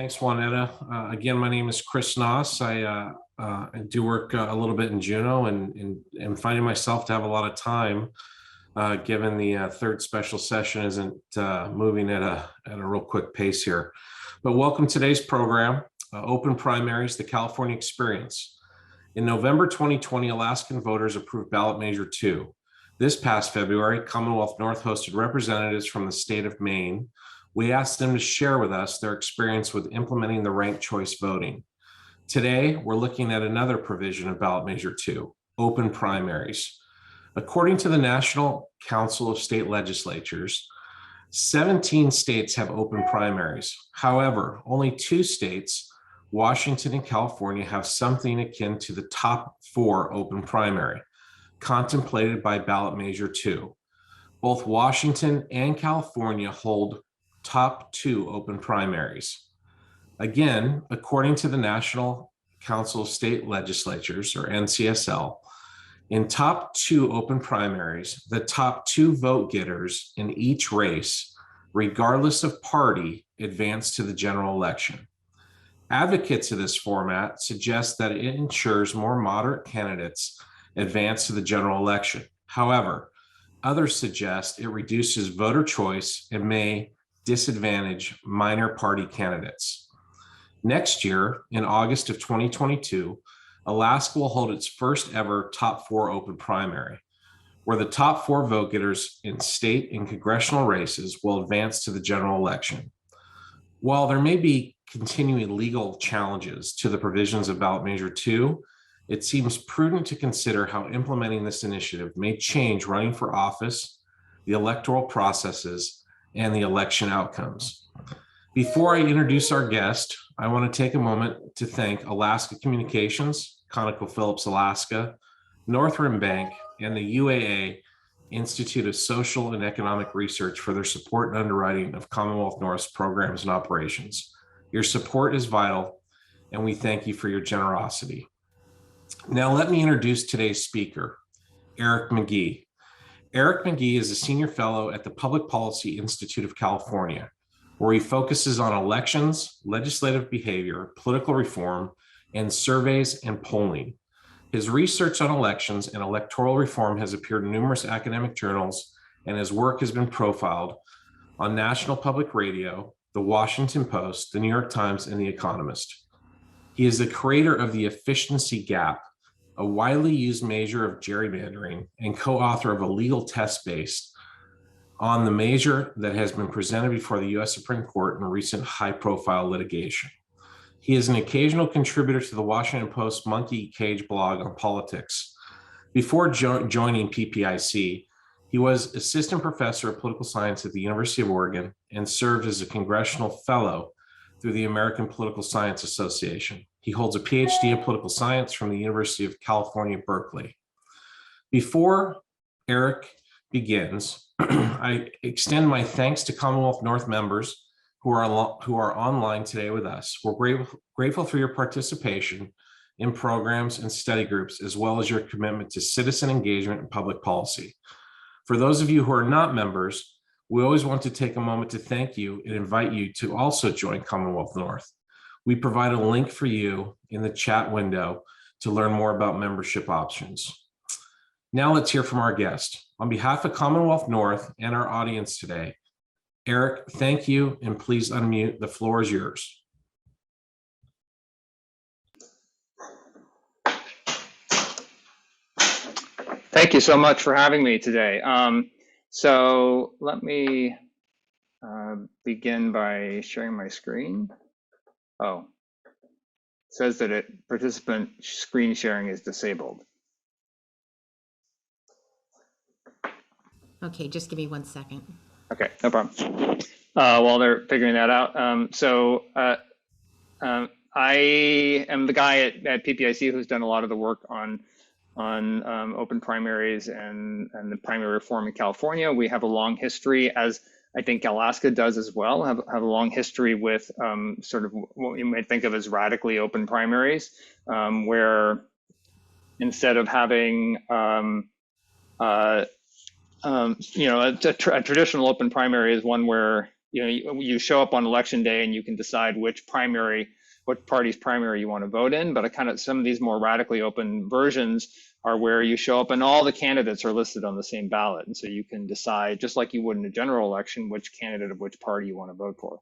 Thanks, Juanetta. Again, my name is Chris Noss. I do work a little bit in Juneau and finding myself to have a lot of time given the third special session isn't moving at a real quick pace here. But welcome to today's program, Open Primaries, the California Experience. In November 2020, Alaskan voters approved ballot measure 2. This past February, Commonwealth North hosted representatives from the state of Maine. We asked them to share with us their experience with implementing the ranked choice voting. Today, we're looking at another provision of ballot measure 2, open primaries. According to the National Council of State Legislatures, 17 states have open primaries. However, only 2 states, Washington and California, have something akin to the top 4 open primary, contemplated by ballot measure 2. Both Washington and California hold top 2 open primaries. Again, according to the National Council of State Legislatures, or NCSL, in top 2 open primaries, the top 2 vote getters in each race, regardless of party, advance to the general election. Advocates of this format suggest that it ensures more moderate candidates advance to the general election. However, others suggest it reduces voter choice and may disadvantage minor party candidates. Next year, in August of 2022, Alaska will hold its first ever top 4 open primary, where the top 4 vote getters in state and congressional races will advance to the general election. While there may be continuing legal challenges to the provisions of ballot measure 2, it seems prudent to consider how implementing this initiative may change running for office, the electoral processes, and the election outcomes. Before I introduce our guest, I want to take a moment to thank Alaska Communications, ConocoPhillips Alaska, North Rim Bank, and the UAA Institute of Social and Economic Research for their support and underwriting of Commonwealth North's programs and operations. Your support is vital, and we thank you for your generosity. Now let me introduce today's speaker, Eric McGhee. Eric McGhee is a senior fellow at the Public Policy Institute of California, where he focuses on elections, legislative behavior, political reform, and surveys and polling. His research on elections and electoral reform has appeared in numerous academic journals, and his work has been profiled on National Public Radio, The Washington Post, The New York Times, and The Economist. He is the creator of the Efficiency Gap, a widely used measure of gerrymandering, and co-author of a legal test based on the measure that has been presented before the U.S. Supreme Court in recent high-profile litigation. He is an occasional contributor to the Washington Post Monkey Cage blog on politics. Before joining PPIC, he was assistant professor of political science at the University of Oregon and served as a congressional fellow through the American Political Science Association. He holds a PhD in political science from the University of California, Berkeley. Before Eric begins, I extend my thanks to Commonwealth North members who are online today with us. We're grateful for your participation in programs and study groups, as well as your commitment to citizen engagement and public policy. For those of you who are not members, we always want to take a moment to thank you and invite you to also join Commonwealth North. We provide a link for you in the chat window to learn more about membership options. Now let's hear from our guest. On behalf of Commonwealth North and our audience today, Eric, thank you, and please unmute. The floor is yours. Thank you so much for having me today. So let me begin by sharing my screen. Oh, it says that participant screen sharing is disabled. Okay, just give me 1 second. Okay, no problem. While they're figuring that out, I am the guy at PPIC who's done a lot of the work on open primaries and the primary reform in California. We have a long history, as I think Alaska does as well, have a long history with sort of what you might think of as radically open primaries, where instead of having a traditional open primary is one where you show up on election day and you can decide what party's primary you want to vote in. But some of these more radically open versions are where you show up and all the candidates are listed on the same ballot. And so you can decide, just like you would in a general election, which candidate of which party you want to vote for.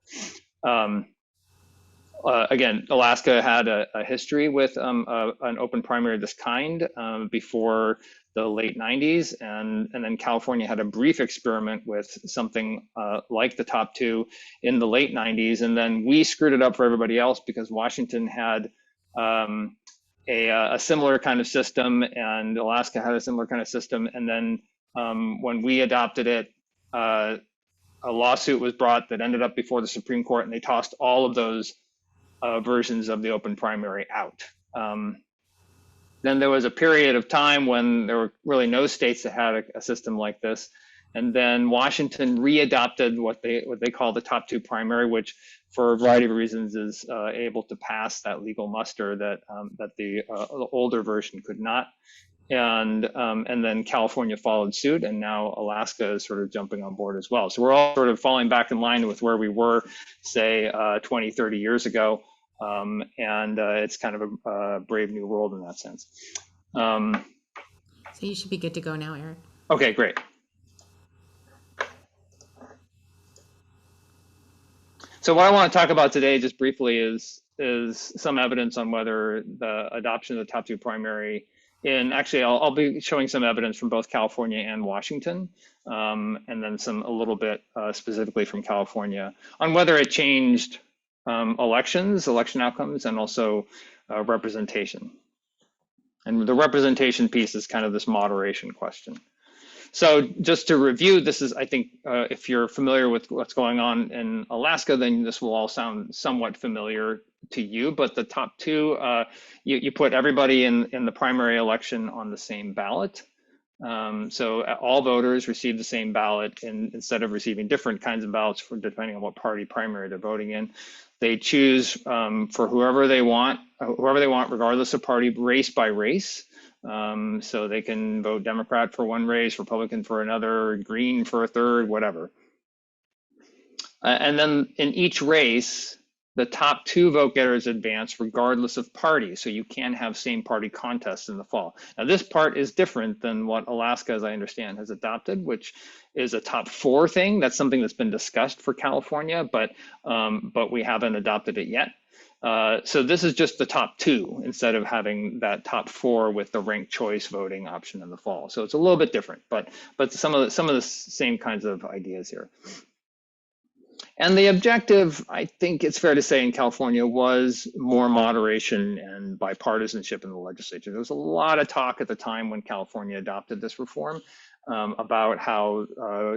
Again, Alaska had a history with an open primary of this kind before the late 90s, and then California had a brief experiment with something like the top two in the late 90s, and then we screwed it up for everybody else because Washington had a similar kind of system, and Alaska had a similar kind of system, and then when we adopted it, a lawsuit was brought that ended up before the Supreme Court, and they tossed all of those versions of the open primary out. Then there was a period of time when there were really no states that had a system like this. And then Washington readopted what they call the top two primary, which for a variety of reasons is able to pass that legal muster that the older version could not. And then California followed suit, and now Alaska is sort of jumping on board as well. So we're all sort of falling back in line with where we were, say, 20, 30 years ago. And it's kind of a brave new world in that sense. So you should be good to go now, Eric. Okay, great. So what I want to talk about today, just briefly, is some evidence on whether the adoption of the top two primary actually, I'll be showing some evidence from both California and Washington, and then a little bit specifically from California on whether it changed election outcomes, and also representation. And the representation piece is kind of this moderation question. So just to review, this is, I think, if you're familiar with what's going on in Alaska, then this will all sound somewhat familiar to you. But the top two, you put everybody in the primary election on the same ballot. So all voters receive the same ballot, and instead of receiving different kinds of ballots depending on what party primary they're voting in, they choose for whoever they want, regardless of party, race by race. So they can vote Democrat for one race, Republican for another, Green for a third, whatever. And then in each race, the top two vote getters advance regardless of party. So you can have same party contests in the fall. Now this part is different than what Alaska, as I understand, has adopted, which is a top four thing. That's something that's been discussed for California, but we haven't adopted it yet. So this is just the top two instead of having that top four with the ranked choice voting option in the fall. So it's a little bit different, but some of the same kinds of ideas here. And the objective, I think it's fair to say, in California was more moderation and bipartisanship in the legislature. There was a lot of talk at the time when California adopted this reform about how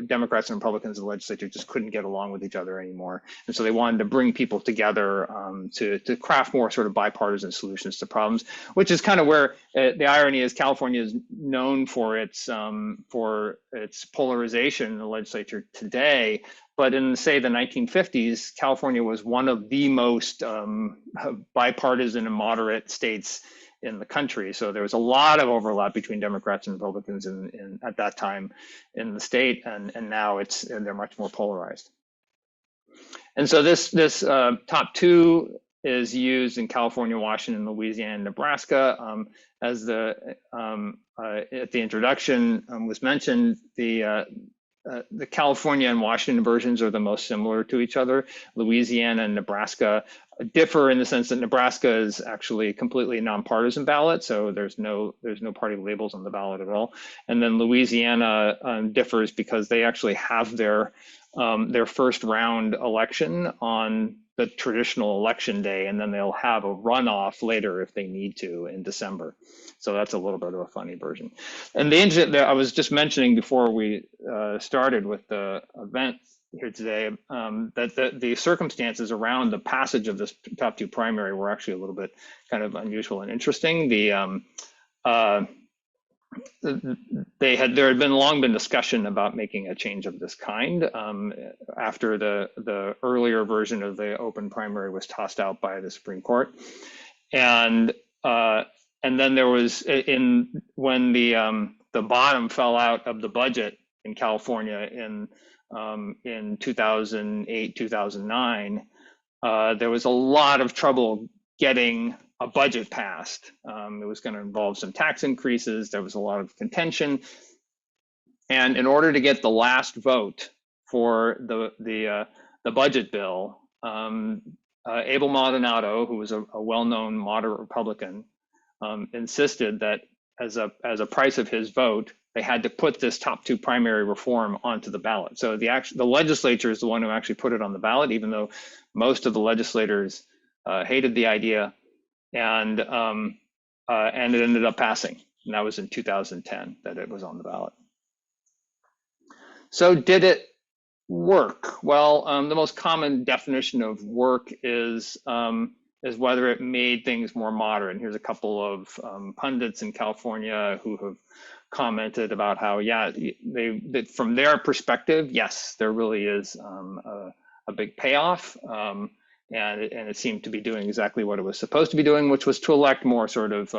Democrats and Republicans in the legislature just couldn't get along with each other anymore. And so they wanted to bring people together to craft more sort of bipartisan solutions to problems, which is kind of where the irony is. California is known for its polarization in the legislature today. But in, say, the 1950s, California was one of the most bipartisan and moderate states in the country. So there was a lot of overlap between Democrats and Republicans at that time in the state, and now they're much more polarized. And so this top two is used in California, Washington, Louisiana, and Nebraska. As at the introduction was mentioned, the California and Washington versions are the most similar to each other. Louisiana and Nebraska differ in the sense that Nebraska is actually a completely nonpartisan ballot, so there's no party labels on the ballot at all. And then Louisiana differs because they actually have their first round election on the traditional election day, and then they'll have a runoff later if they need to in December. So that's a little bit of a funny version. And the engine that I was just mentioning before we started with the event here today, that the circumstances around the passage of this top two primary were actually a little bit kind of unusual and interesting. There had long been discussion about making a change of this kind after the earlier version of the open primary was tossed out by the Supreme Court, and then there was when the bottom fell out of the budget in California in in 2008, 2009, there was a lot of trouble getting a budget passed. It was going to involve some tax increases. There was a lot of contention. And in order to get the last vote for the budget bill, Abel Maldonado, who was a well-known moderate Republican, insisted that as a price of his vote, they had to put this top two primary reform onto the ballot. So the legislature is the one who actually put it on the ballot, even though most of the legislators hated the idea, and it ended up passing. And that was in 2010 that it was on the ballot. So did it work? Well, the most common definition of work is whether it made things more moderate. And here's a couple of pundits in California who have commented about how, yeah, from their perspective, yes, there really is a big payoff. And it seemed to be doing exactly what it was supposed to be doing, which was to elect more sort of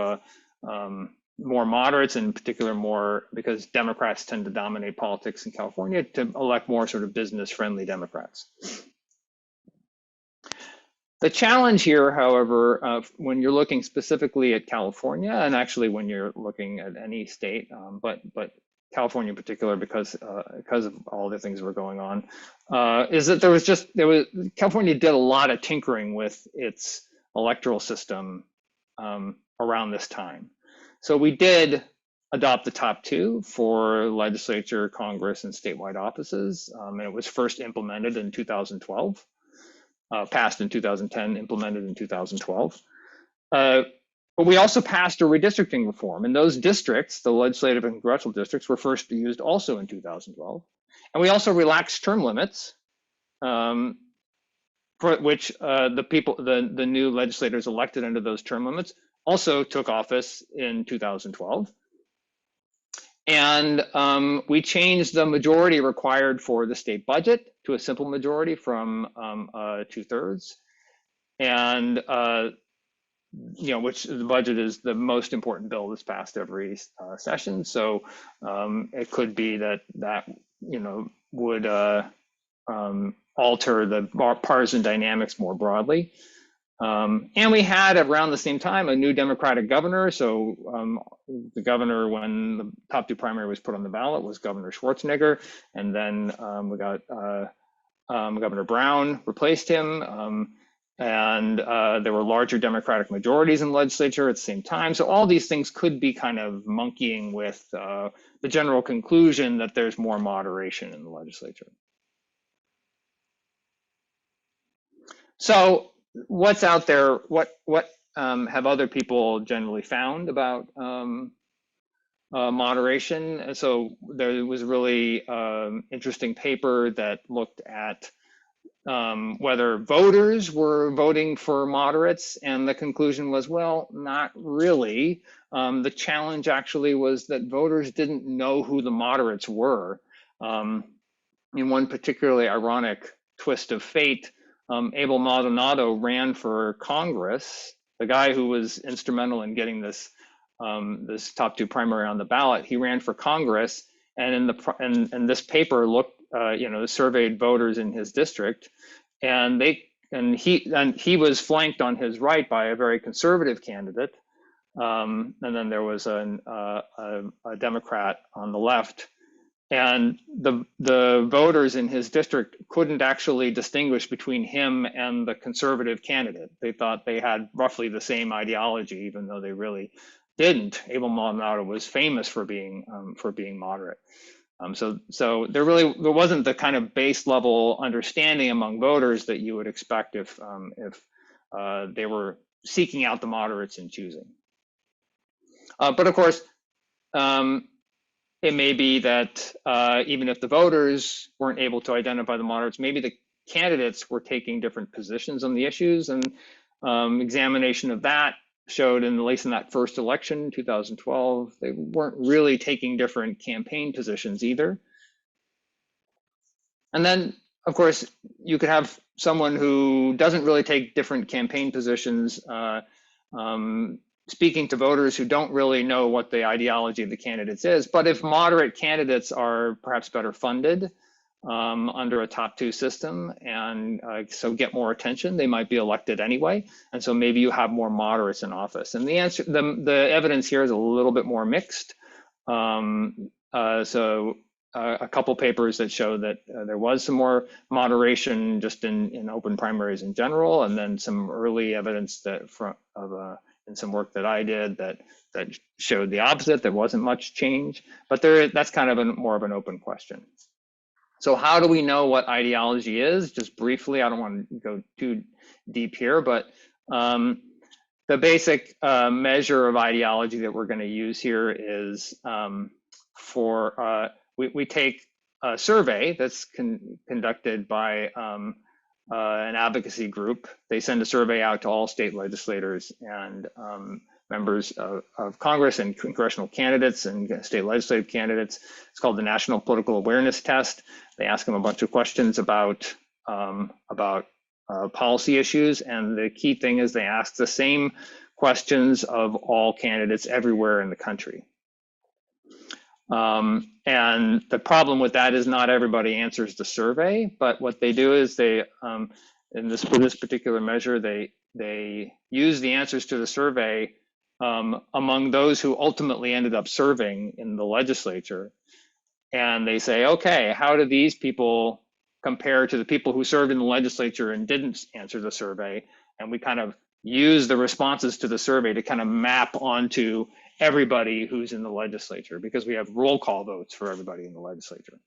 more moderates, in particular more, because Democrats tend to dominate politics in California, to elect more sort of business-friendly Democrats. The challenge here, however, when you're looking specifically at California, and actually when you're looking at any state, but California in particular, because of all the things that were going on, is that California did a lot of tinkering with its electoral system around this time. So we did adopt the top two for legislature, Congress, and statewide offices, and it was first implemented in 2012. Passed in 2010, implemented in 2012. But we also passed a redistricting reform, and those districts, the legislative and congressional districts, were first used also in 2012. And we also relaxed term limits, for which the new legislators elected under those term limits also took office in 2012. And we changed the majority required for the state budget to a simple majority from 2/3, and which the budget is the most important bill that's passed every session. So it could be that would alter the partisan dynamics more broadly. And we had around the same time a new Democratic governor. So the governor, when the top two primary was put on the ballot, was Governor Schwarzenegger, and then we got Governor Brown replaced him, and there were larger Democratic majorities in the legislature at the same time. So all these things could be kind of monkeying with the general conclusion that there's more moderation in the legislature. So what's out there? What have other people generally found about moderation? And so there was a really interesting paper that looked at whether voters were voting for moderates, and the conclusion was, well, not really. The challenge actually was that voters didn't know who the moderates were. In one particularly ironic twist of fate, Abel Maldonado ran for Congress. The guy who was instrumental in getting this this top two primary on the ballot, he ran for Congress, and in this paper looked, surveyed voters in his district, and he was flanked on his right by a very conservative candidate, and then there was a Democrat on the left. And the voters in his district couldn't actually distinguish between him and the conservative candidate. They thought they had roughly the same ideology, even though they really didn't. Abel Maldonado was famous for being moderate. So there wasn't the kind of base level understanding among voters that you would expect if they were seeking out the moderates and choosing. But of course, it may be that even if the voters weren't able to identify the moderates, maybe the candidates were taking different positions on the issues, and examination of that showed, at least in that first election, 2012, they weren't really taking different campaign positions either. And then, of course, you could have someone who doesn't really take different campaign positions, speaking to voters who don't really know what the ideology of the candidates is. But if moderate candidates are perhaps better funded, under a top two system, and so get more attention. They might be elected anyway, and so maybe you have more moderates in office. And the answer, the evidence here is a little bit more mixed. A couple papers that show that there was some more moderation just in open primaries in general, and then some early evidence that in some work that I did that showed the opposite. There wasn't much change, but that's kind of more of an open question. So how do we know what ideology is? Just briefly, I don't want to go too deep here, but the basic measure of ideology that we're going to use here is we take a survey that's conducted by an advocacy group. They send a survey out to all state legislators and members of Congress and congressional candidates and state legislative candidates. It's called the National Political Awareness Test. They ask them a bunch of questions about policy issues, and the key thing is they ask the same questions of all candidates everywhere in the country. And the problem with that is not everybody answers the survey, but what they do is they, in this particular measure, they use the answers to the survey among those who ultimately ended up serving in the legislature. And they say, okay, how do these people compare to the people who served in the legislature and didn't answer the survey? And we kind of use the responses to the survey to kind of map onto everybody who's in the legislature, because we have roll call votes for everybody in the legislature.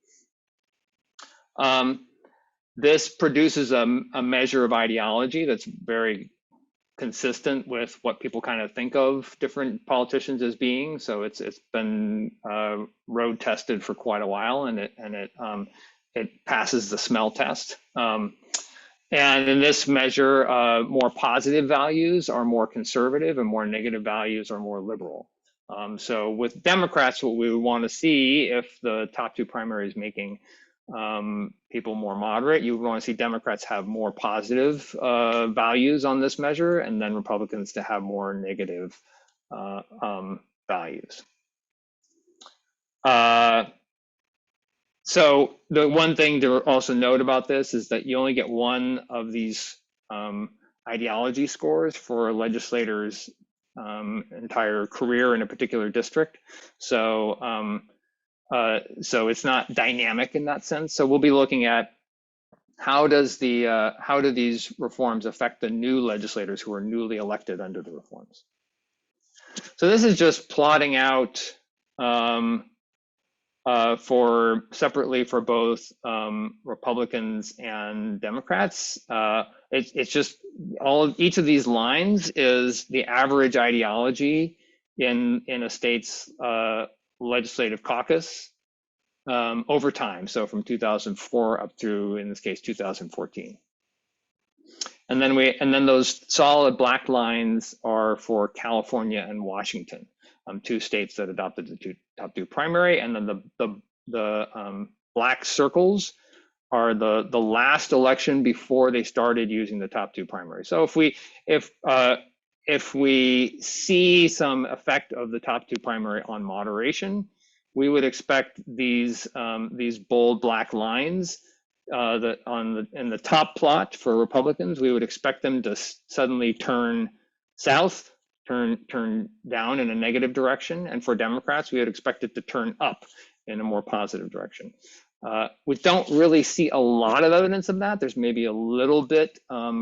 This produces a measure of ideology that's very consistent with what people kind of think of different politicians as being. So it's been road tested for quite a while, and it passes the smell test. And in this measure, more positive values are more conservative and more negative values are more liberal. So with Democrats, what we would want to see if the top two primaries making people more moderate, you would want to see Democrats have more positive values on this measure, and then Republicans to have more negative values. So the one thing to also note about this is that you only get one of these ideology scores for legislators' entire career in a particular district. So it's not dynamic in that sense. So we'll be looking at how do these reforms affect the new legislators who are newly elected under the reforms. So this is just plotting out separately for both Republicans and Democrats. It's just each of these lines is the average ideology in a state's legislative caucus over time. So from 2004 up through, in this case, 2014. And then those solid black lines are for California and Washington, two states that adopted the top two primary. And then the black circles are the last election before they started using the top two primary. So if we see some effect of the top two primary on moderation, we would expect these bold black lines in the top plot for Republicans, we would expect them to suddenly turn south, turn down in a negative direction, and for Democrats, we would expect it to turn up in a more positive direction. We don't really see a lot of evidence of that. There's maybe a little bit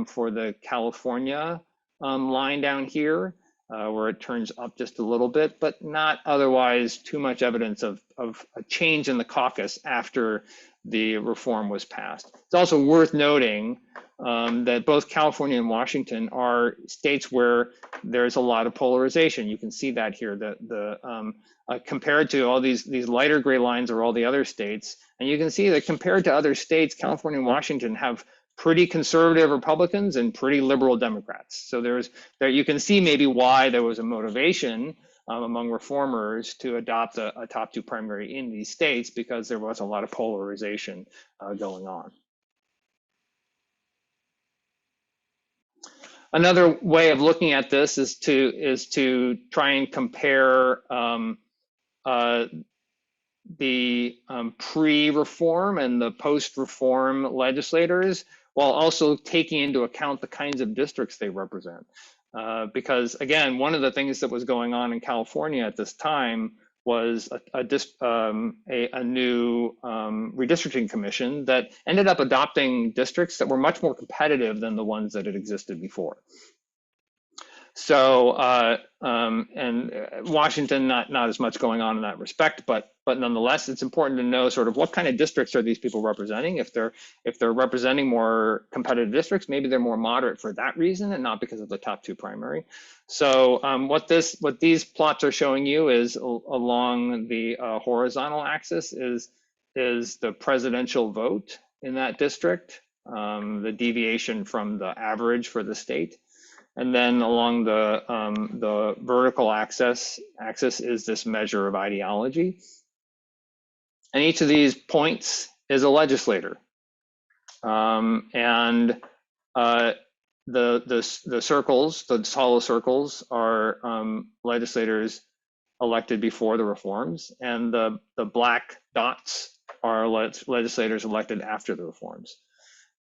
for the California line down here, where it turns up just a little bit, but not otherwise too much evidence of a change in the caucus after the reform was passed. It's also worth noting that both California and Washington are states where there's a lot of polarization. You can see that here, compared to all these lighter gray lines are all the other states. And you can see that compared to other states, California and Washington have pretty conservative Republicans and pretty liberal Democrats. So you can see maybe why there was a motivation among reformers to adopt a top two primary in these states, because there was a lot of polarization going on. Another way of looking at this is to try and compare the pre-reform and the post-reform legislators, while also taking into account the kinds of districts they represent. Because again, one of the things that was going on in California at this time was a new redistricting commission that ended up adopting districts that were much more competitive than the ones that had existed before. So, and Washington, not as much going on in that respect, but nonetheless, it's important to know sort of what kind of districts are these people representing. If they're representing more competitive districts, maybe they're more moderate for that reason and not because of the top two primary. So, what these plots are showing you is along the horizontal axis is the presidential vote in that district, the deviation from the average for the state. And then along the vertical axis is this measure of ideology. And each of these points is a legislator. The circles, the hollow circles, are legislators elected before the reforms, and the black dots are legislators elected after the reforms.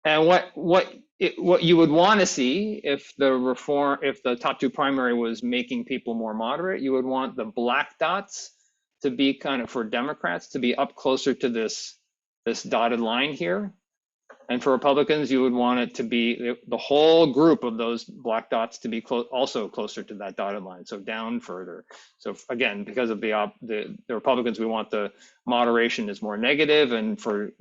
And what you would want to see if the top two primary was making people more moderate, you would want the black dots to be kind of, for Democrats, to be up closer to this dotted line here. And for Republicans, you would want it to be the whole group of those black dots to be also closer to that dotted line, so down further. So again, because of the Republicans, we want the moderation is more negative, and for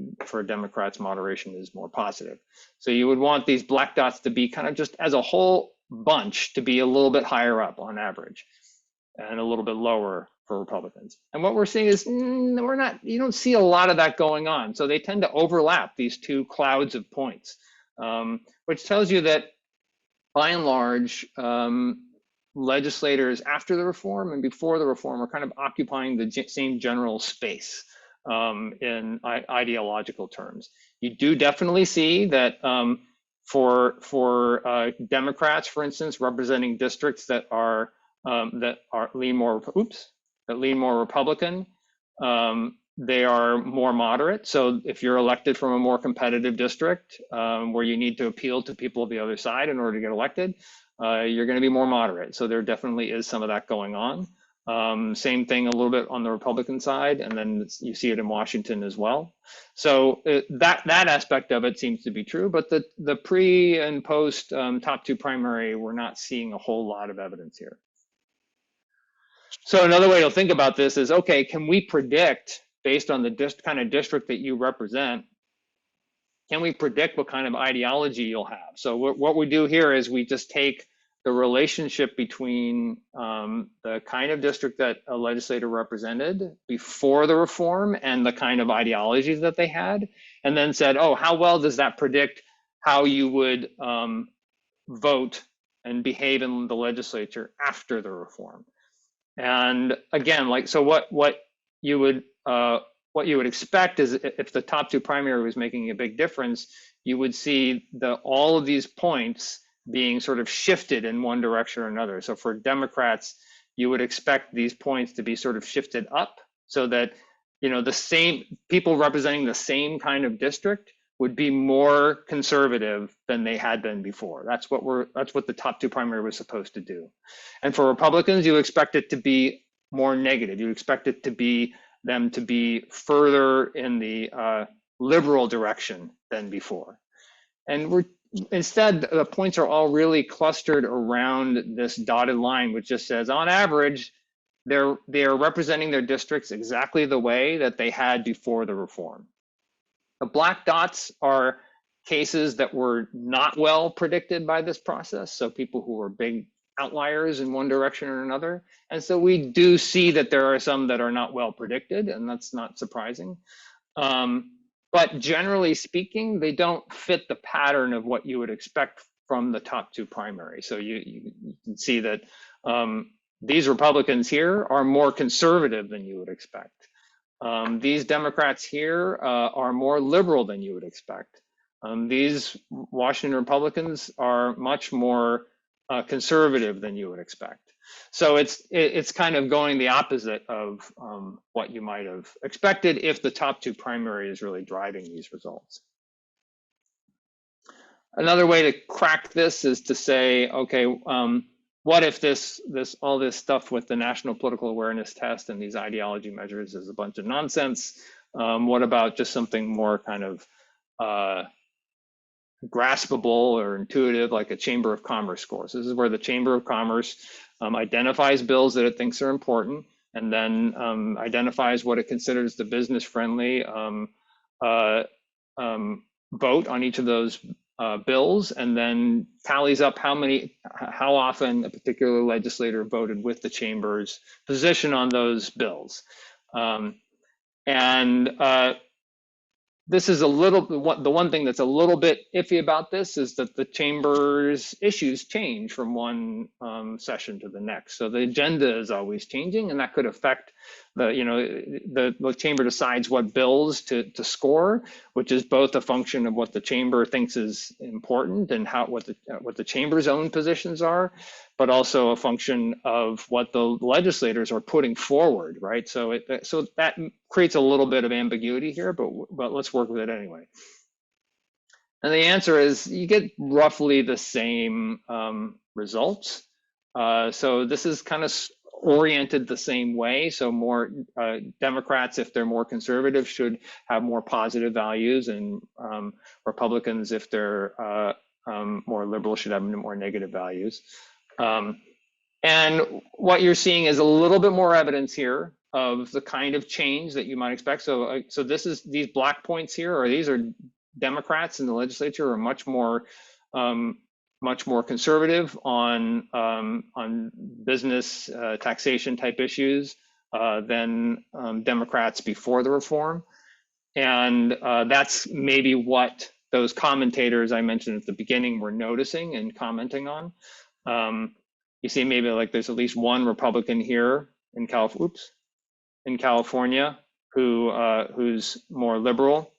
Democrats, moderation is more positive. So you would want these black dots to be kind of just as a whole bunch to be a little bit higher up on average, and a little bit lower for Republicans. And what we're seeing is you don't see a lot of that going on. So they tend to overlap these two clouds of points, which tells you that by and large, legislators after the reform and before the reform are kind of occupying the same general space in ideological terms. You do definitely see that for Democrats, for instance, representing districts that lean more Republican, they are more moderate. So if you're elected from a more competitive district where you need to appeal to people of the other side in order to get elected, you're going to be more moderate. So there definitely is some of that going on. Same thing a little bit on the Republican side, and then you see it in Washington as well. So that aspect of it seems to be true, but the pre and post top two primary, we're not seeing a whole lot of evidence here. So another way to think about this is, okay, can we predict, based on the kind of district that you represent, can we predict what kind of ideology you'll have? So what we do here is we just take the relationship between the kind of district that a legislator represented before the reform and the kind of ideologies that they had, and then said, oh, how well does that predict how you would vote and behave in the legislature after the reform? And again, what you would expect is if the top two primary was making a big difference, you would see all of these points being sort of shifted in one direction or another. So for Democrats, you would expect these points to be sort of shifted up so that, the same people representing the same kind of district would be more conservative than they had been before. That's what the top two primary was supposed to do. And for Republicans, you expect it to be more negative. You expect it to be them to be further in the liberal direction than before. And instead, the points are all really clustered around this dotted line, which just says, on average, they're representing their districts exactly the way that they had before the reform. The black dots are cases that were not well predicted by this process. So people who were big outliers in one direction or another. And so we do see that there are some that are not well predicted, and that's not surprising. But generally speaking, they don't fit the pattern of what you would expect from the top two primaries. So you can see that these Republicans here are more conservative than you would expect. These Democrats here are more liberal than you would expect. These Washington Republicans are much more conservative than you would expect. So it's kind of going the opposite of what you might have expected if the top two primary is really driving these results. Another way to crack this is to say, okay, what if all this stuff with the National Political Awareness Test and these ideology measures is a bunch of nonsense? What about just something more kind of graspable or intuitive, like a Chamber of Commerce score? So this is where the Chamber of Commerce identifies bills that it thinks are important, and then identifies what it considers the business-friendly vote on each of those bills, and then tallies up how often a particular legislator voted with the chamber's position on those bills. This is the one thing that's a little bit iffy about this is that the chamber's issues change from one session to the next. So the agenda is always changing, and that could affect the chamber decides what bills to score, which is both a function of what the chamber thinks is important and what the chamber's own positions are, but also a function of what the legislators are putting forward, right? So that creates a little bit of ambiguity here, but let's work with it anyway. And the answer is you get roughly the same results. So this is kind of oriented the same way. So more Democrats, if they're more conservative, should have more positive values, and Republicans, if they're more liberal, should have more negative values. And what you're seeing is a little bit more evidence here of the kind of change that you might expect. So these black points here, these are Democrats in the legislature are much more conservative on business taxation type issues than Democrats before the reform. And that's maybe what those commentators I mentioned at the beginning were noticing and commenting on. You see maybe like there's at least one Republican here in California who's more liberal.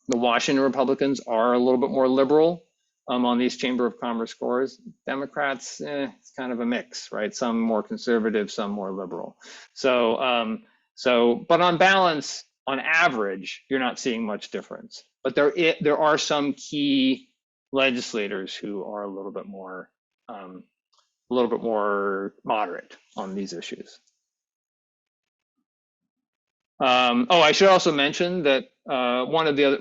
The Washington Republicans are a little bit more liberal on these Chamber of Commerce scores. Democrats, it's kind of a mix, right? Some more conservative, some more liberal. So but on balance, on average, you're not seeing much difference. But there are some key legislators who are a little bit more moderate on these issues. I should also mention that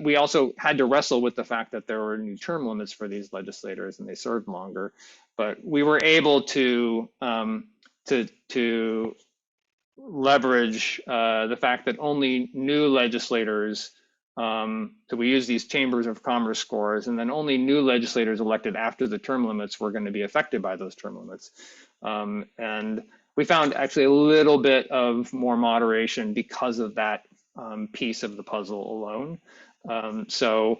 we also had to wrestle with the fact that there were new term limits for these legislators and they served longer, but we were able to leverage the fact that only new legislators, so we use these Chambers of Commerce scores, and then only new legislators elected after the term limits were going to be affected by those term limits. And we found actually a little bit of more moderation because of that piece of the puzzle alone. So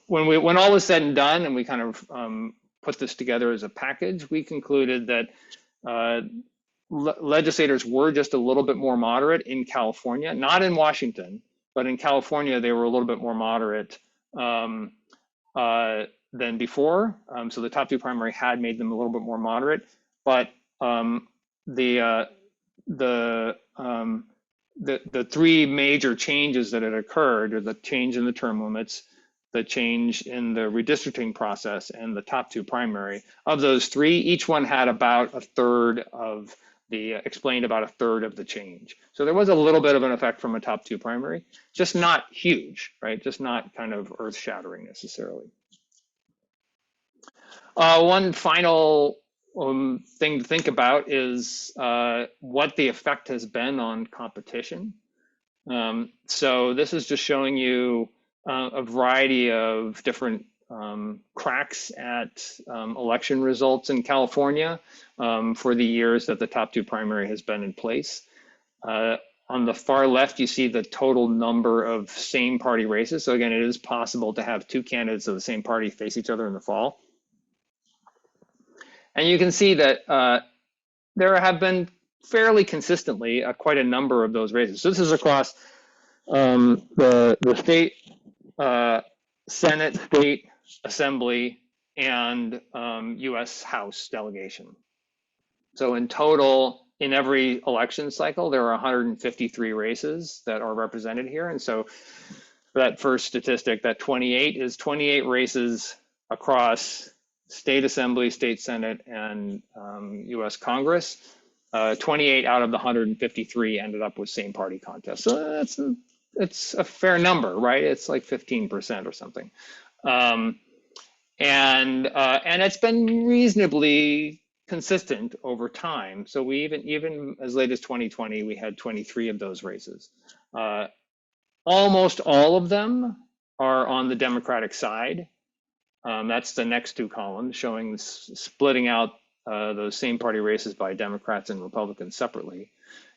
when all was said and done, and we kind of put this together as a package, we concluded that legislators were just a little bit more moderate in California, not in Washington, but in California they were a little bit more moderate than before. So the top two primary had made them a little bit more moderate, but the three major changes that had occurred, or the change in the term limits, the change in the redistricting process, and the top two primary, of those three, each one had about explained about a third of the change. So there was a little bit of an effect from a top two primary, just not huge, right? Just not kind of earth shattering necessarily. One final thing to think about is what the effect has been on competition. So this is just showing you a variety of different cracks at election results in California for the years that the top two primary has been in place. On the far left, you see the total number of same party races. So again, it is possible to have two candidates of the same party face each other in the fall. And you can see that there have been fairly consistently quite a number of those races. So this is across the state Senate, state assembly, and US House delegation. So in total, in every election cycle, there are 153 races that are represented here. And so that first statistic, that 28 is 28 races across state assembly, state senate, and US Congress. 28 out of the 153 ended up with same party contests. So it's a fair number, right? It's like 15% or something. And it's been reasonably consistent over time. So we even as late as 2020, we had 23 of those races. Almost all of them are on the Democratic side. That's the next two columns showing splitting out those same party races by Democrats and Republicans separately.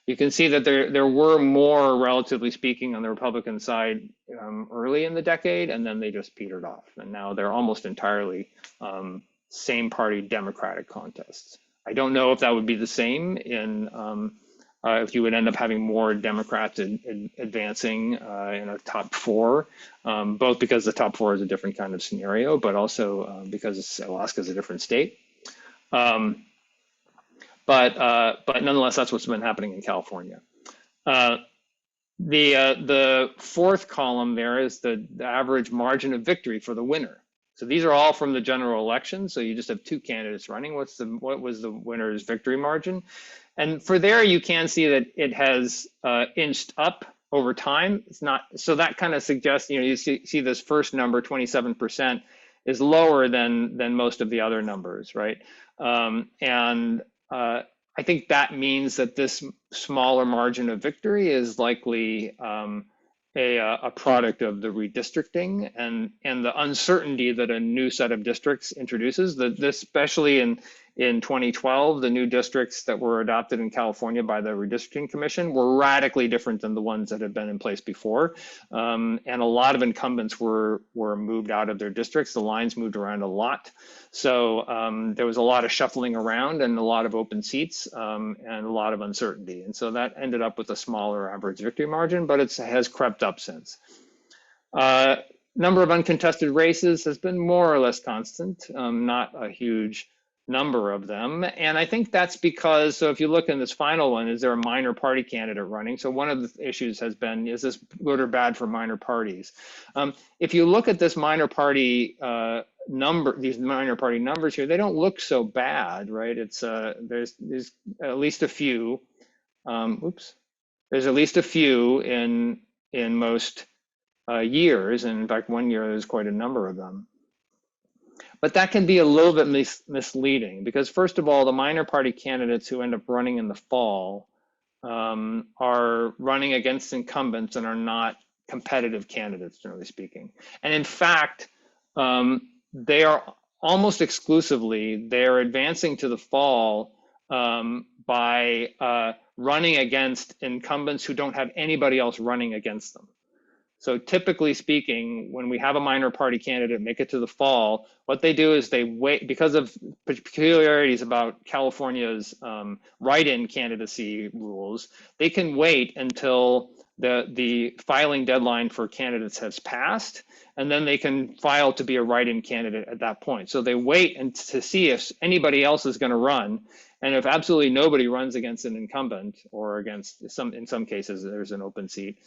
You can see that there were more, relatively speaking, on the Republican side early in the decade, and then they just petered off. And now they're almost entirely same party Democratic contests. I don't know if that would be the same in if you would end up having more Democrats advancing in a top four, both because the top four is a different kind of scenario, but also because Alaska is a different state. But nonetheless, that's what's been happening in California. The fourth column there is the average margin of victory for the winner. So these are all from the general election. So you just have two candidates running. What was the winner's victory margin? And for there, you can see that it has inched up over time. It's not, so that kind of suggests, you see this first number, 27%, is lower than most of the other numbers, right? I think that means that this smaller margin of victory is likely a product of the redistricting and the uncertainty that a new set of districts introduces. Especially in 2012, the new districts that were adopted in California by the Redistricting Commission were radically different than the ones that had been in place before. And a lot of incumbents were moved out of their districts. The lines moved around a lot. So there was a lot of shuffling around and a lot of open seats and a lot of uncertainty. And so that ended up with a smaller average victory margin, but it has crept up since. Number of uncontested races has been more or less constant, not a huge number of them. And I think that's because, so if you look in this final one, is there a minor party candidate running? So one of the issues has been, is this good or bad for minor parties? If you look at this minor party these minor party numbers here, they don't look so bad, right? It's there's at least a few, there's at least a few in most years. And in fact, one year there's quite a number of them. But that can be a little bit misleading because, first of all, the minor party candidates who end up running in the fall are running against incumbents and are not competitive candidates, generally speaking. And in fact, they are almost exclusively, they're advancing to the fall by running against incumbents who don't have anybody else running against them. So typically speaking, when we have a minor party candidate make it to the fall, what they do is they wait, because of peculiarities about California's write-in candidacy rules, they can wait until the filing deadline for candidates has passed, and then they can file to be a write-in candidate at that point. So they wait to see if anybody else is going to run, and if absolutely nobody runs against an incumbent or against in some cases there's an open seat,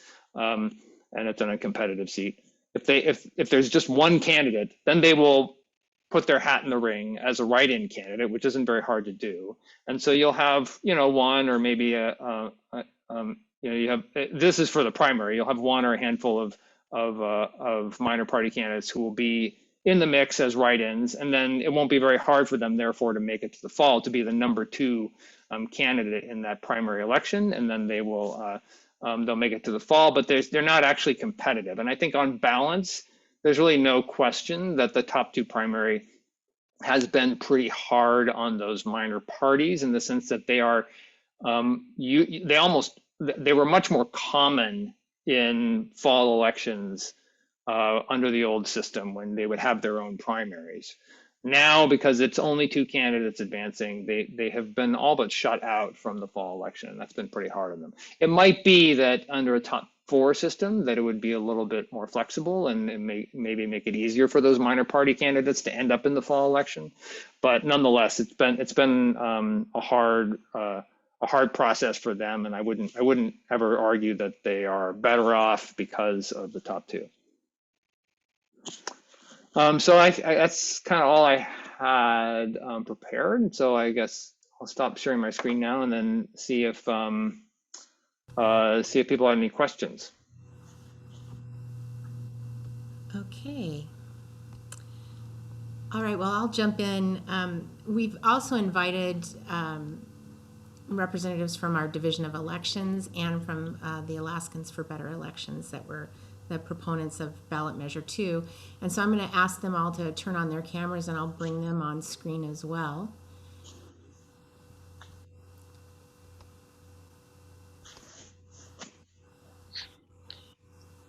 and it's on a competitive seat. If there's just one candidate, then they will put their hat in the ring as a write-in candidate, which isn't very hard to do. And so you'll have, one or maybe you have, this is for the primary, you'll have one or a handful of minor party candidates who will be in the mix as write-ins, and then it won't be very hard for them, therefore, to make it to the fall to be the number 2 candidate in that primary election, and then they will they'll make it to the fall, but they're not actually competitive. And I think on balance, there's really no question that the top 2 primary has been pretty hard on those minor parties in the sense that they are, they were much more common in fall elections under the old system when they would have their own primaries. Now, because it's only two candidates advancing, they have been all but shut out from the fall election. That's been pretty hard on them. It might be that under a top four system that it would be a little bit more flexible and maybe make it easier for those minor party candidates to end up in the fall election. But nonetheless, it's been a hard process for them, and I wouldn't ever argue that they are better off because of the top two. So that's kind of all I had prepared. So I guess I'll stop sharing my screen now and then see if people have any questions. Okay. All right, well, I'll jump in. We've also invited representatives from our Division of Elections and from the Alaskans for Better Elections that were the proponents of ballot measure 2. And so I'm going to ask them all to turn on their cameras, and I'll bring them on screen as well.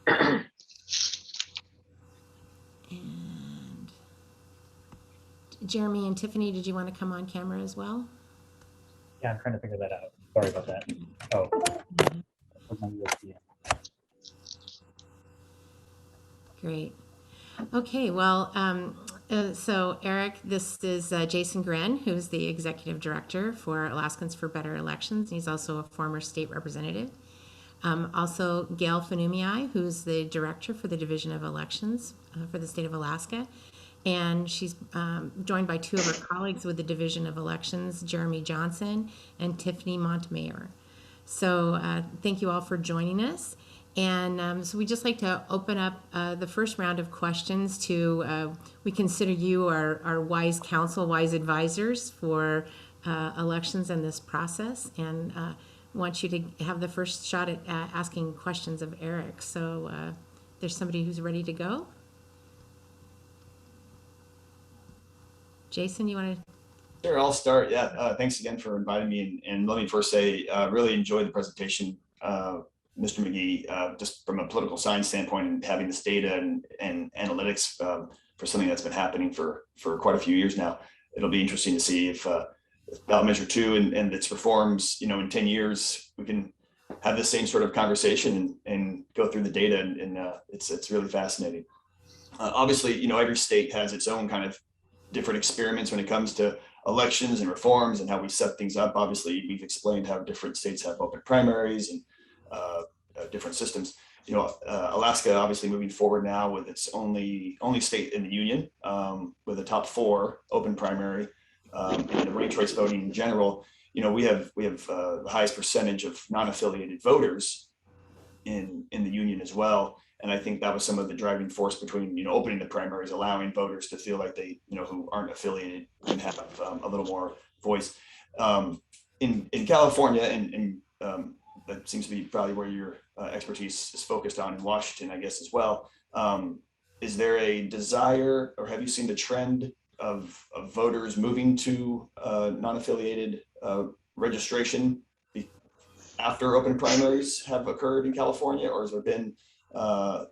And Jeremy and Tiffany, did you want to come on camera as well? Yeah, I'm trying to figure that out. Sorry about that. Oh. Great. Okay, well, so Eric, this is Jason Gren, who's the Executive Director for Alaskans for Better Elections. He's also a former state representative. Also, Gail Fanumii, who's the Director for the Division of Elections for the state of Alaska. And she's joined by two of her colleagues with the Division of Elections, Jeremy Johnson and Tiffany Montemayor. So thank you all for joining us. And so we'd just like to open up the first round of questions to, we consider you our wise counsel, wise advisors for elections and this process, and want you to have the first shot at asking questions of Eric. So there's somebody who's ready to go. Jason, you want to? Sure, I'll start. Yeah, thanks again for inviting me. And let me first say, really enjoyed the presentation, Mr. McGhee, just from a political science standpoint and having this data and analytics for something that's been happening for quite a few years now. It'll be interesting to see if ballot measure 2 and its reforms, in 10 years, we can have the same sort of conversation and go through the data. And it's really fascinating. Obviously, every state has its own kind of different experiments when it comes to elections and reforms and how we set things up. Obviously, we've explained how different states have open primaries and different systems. Alaska obviously moving forward now with its only state in the union with a top 4 open primary and the ranked choice voting in general. We have the highest percentage of non-affiliated voters in the union as well. And I think that was some of the driving force between, opening the primaries, allowing voters to feel like they, who aren't affiliated can have a little more voice. In California, and that seems to be probably where your expertise is focused on in Washington, I guess, as well. Is there a desire, or have you seen the trend of voters moving to non-affiliated registration after open primaries have occurred in California, or has there been a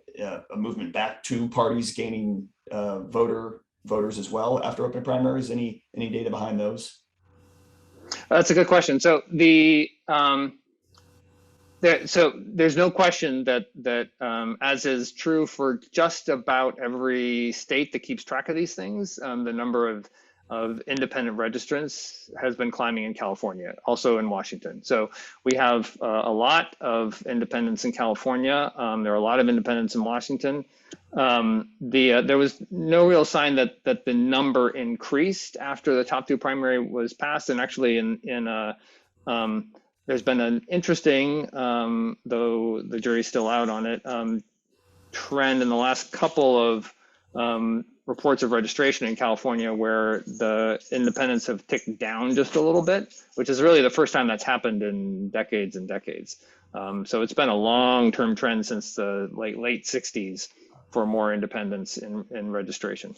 movement back to parties gaining voters as well after open primaries? Any data behind those? That's a good question. So there's no question that as is true for just about every state that keeps track of these things, the number of independent registrants has been climbing in California, also in Washington. So we have a lot of independents in California. There are a lot of independents in Washington. There was no real sign that the number increased after the top 2 primary was passed. And actually there's been an interesting, though the jury's still out on it, trend in the last couple of reports of registration in California where the independents have ticked down just a little bit, which is really the first time that's happened in decades and decades. So it's been a long-term trend since the late 60s for more independents in registration.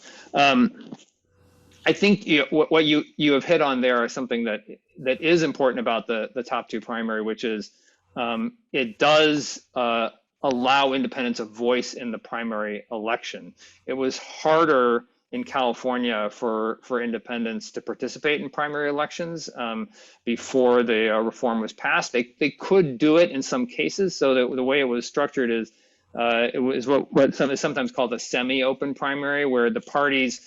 I think what you have hit on there is something that is important about the top 2 primary, which is it does allow independents a voice in the primary election. It was harder in California for independents to participate in primary elections before the reform was passed. They could do it in some cases. So the way it was structured is it was what is sometimes called a semi-open primary, where the parties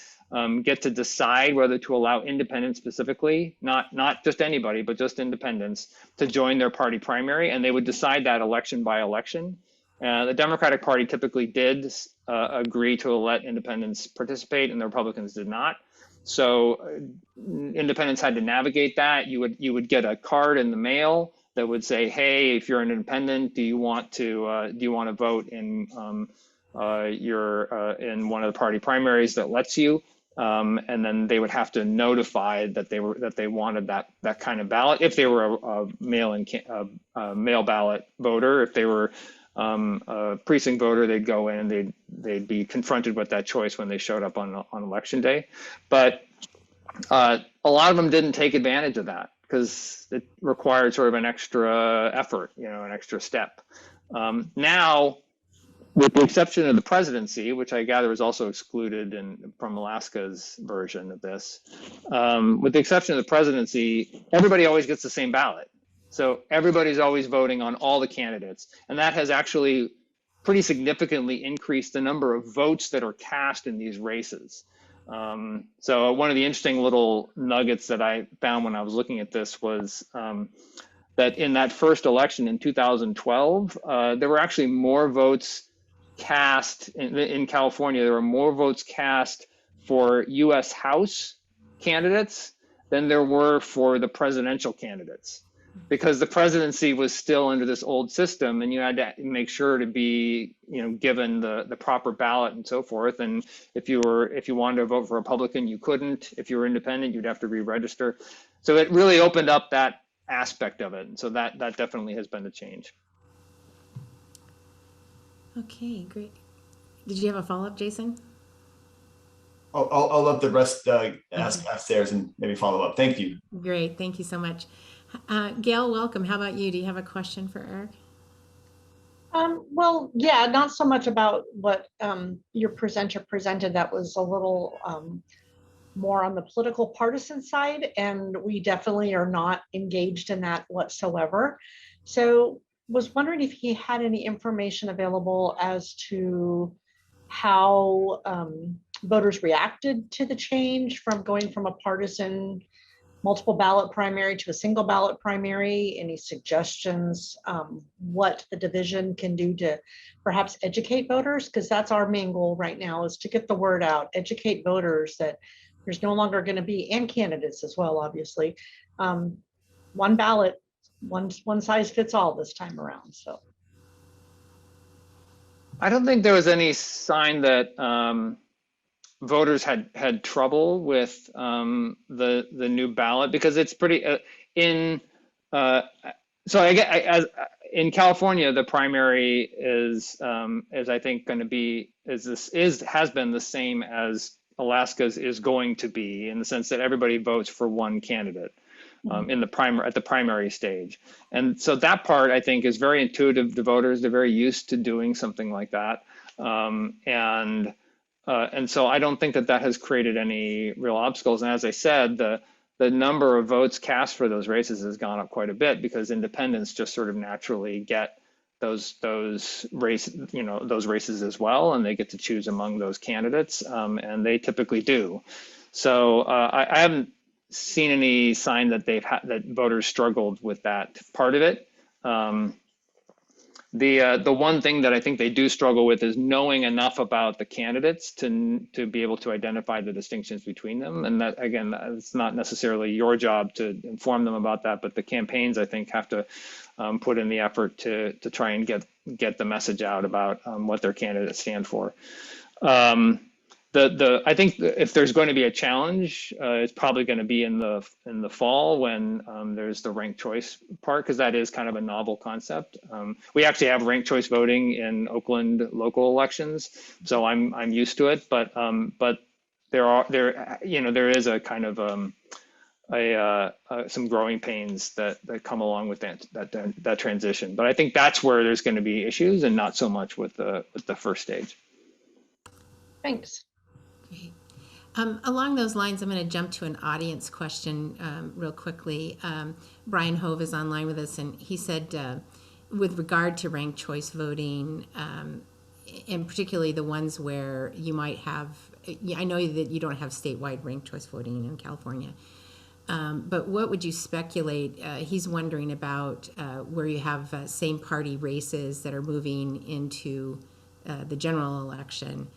get to decide whether to allow independents specifically, not just anybody, but just independents, to join their party primary, and they would decide that election by election. The Democratic Party typically did agree to let independents participate, and the Republicans did not. So independents had to navigate that. You would get a card in the mail that would say, "Hey, if you're an independent, do you want to vote in in one of the party primaries that lets you?" And then they would have to notify that they wanted that kind of ballot. If they were a mail ballot voter, if they were a precinct voter, they'd go in and they'd be confronted with that choice when they showed up on election day. But a lot of them didn't take advantage of that because it required sort of an extra effort, an extra step. Now, with the exception of the presidency, which I gather is also excluded from Alaska's version of this, with the exception of the presidency, everybody always gets the same ballot. So everybody's always voting on all the candidates. And that has actually pretty significantly increased the number of votes that are cast in these races. So one of the interesting little nuggets that I found when I was looking at this was that in that first election in 2012, there were actually more votes cast in California. There were more votes cast for U.S. House candidates than there were for the presidential candidates, because the presidency was still under this old system, and you had to make sure to be, given the proper ballot and so forth. And if you wanted to vote for Republican, you couldn't. If you were independent, you'd have to re-register. So it really opened up that aspect of it. And so that definitely has been a change. Okay, great. Did you have a follow-up, Jason? I'll let the rest ask theirs and maybe follow up. Thank you. Great, thank you so much. Gail, welcome. How about you? Do you have a question for Eric? Well, yeah, not so much about what your presenter presented. That was a little more on the political partisan side, and we definitely are not engaged in that whatsoever. So was wondering if he had any information available as to how voters reacted to the change from going from a partisan multiple ballot primary to a single ballot primary. Any suggestions what the division can do to perhaps educate voters? Because that's our main goal right now, is to get the word out, educate voters that there's no longer going to be, and candidates as well, obviously, one ballot, one size fits all this time around. So I don't think there was any sign that voters had trouble with the new ballot, because it's pretty in California, the primary is I think going to be has been the same as Alaska's is going to be, in the sense that everybody votes for one candidate in the at the primary stage. And so that part, I think, is very intuitive to voters. They're very used to doing something like that. And so I don't think that has created any real obstacles. And as I said, the number of votes cast for those races has gone up quite a bit, because independents just sort of naturally get those races as well, and they get to choose among those candidates, and they typically do. So I haven't seen any sign that that voters struggled with that part of it. The one thing that I think they do struggle with is knowing enough about the candidates to be able to identify the distinctions between them. And that, again, it's not necessarily your job to inform them about that, but the campaigns, I think, have to put in the effort to try and get the message out about what their candidates stand for. I think if there's going to be a challenge, it's probably going to be in the fall, when there's the ranked choice part, because that is kind of a novel concept. We actually have ranked choice voting in Oakland local elections, so I'm used to it. But there is a kind of some growing pains that come along with that transition. But I think that's where there's going to be issues, and not so much with the first stage. Thanks. Great. Along those lines, I'm going to jump to an audience question real quickly. Brian Hove is online with us, and he said, with regard to ranked choice voting, and particularly the ones where you might have, I know that you don't have statewide ranked choice voting in California, but what would you speculate? He's wondering about where you have same party races that are moving into the general election.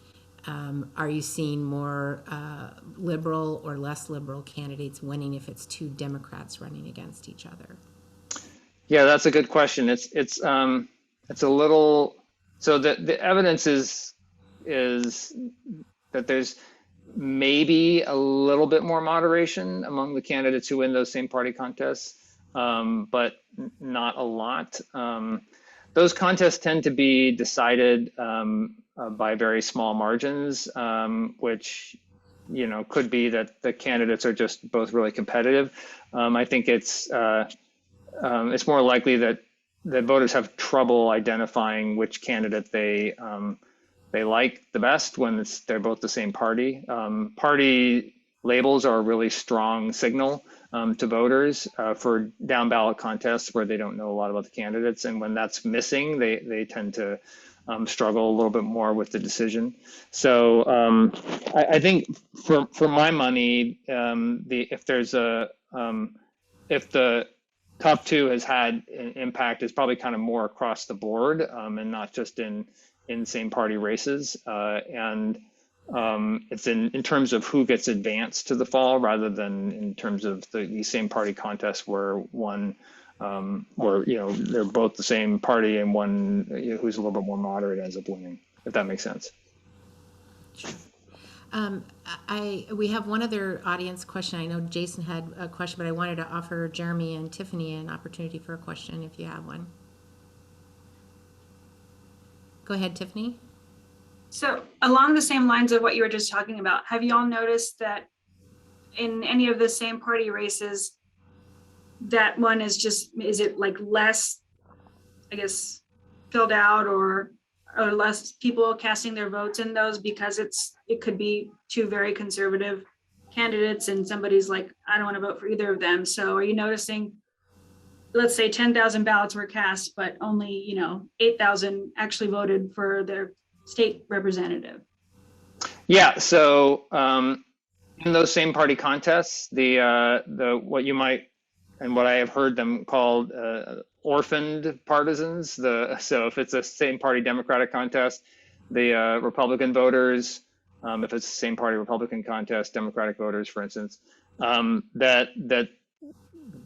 Are you seeing more liberal or less liberal candidates winning if it's two Democrats running against each other? Yeah, that's a good question. It's a little, so the evidence is that there's maybe a little bit more moderation among the candidates who win those same party contests, but not a lot. Those contests tend to be decided by very small margins, which could be that the candidates are just both really competitive. I think it's more likely that voters have trouble identifying which candidate they like the best when they're both the same party. Party labels are a really strong signal to voters for down ballot contests where they don't know a lot about the candidates, and when that's missing, they tend to struggle a little bit more with the decision. So I think for my money, if the top two has had an impact, it's probably kind of more across the board and not just in same party races. And it's in terms of who gets advanced to the fall rather than in terms of the same party contests where one where they're both the same party and one who's a little bit more moderate ends up winning, if that makes sense. Sure. We have one other audience question. I know Jason had a question, but I wanted to offer Jeremy and Tiffany an opportunity for a question if you have one. Go ahead, Tiffany. So along the same lines of what you were just talking about, have you all noticed that in any of the same party races, that one is it like less, I guess, filled out or less people casting their votes in those because it could be two very conservative candidates and somebody's like, I don't want to vote for either of them. So are you noticing, let's say 10,000 ballots were cast, but only 8,000 actually voted for their state representative? Yeah. So in those same party contests, the what you might and what I have heard them called orphaned partisans. So if it's a same party Democratic contest, the Republican voters, if it's the same party Republican contest, Democratic voters, for instance, that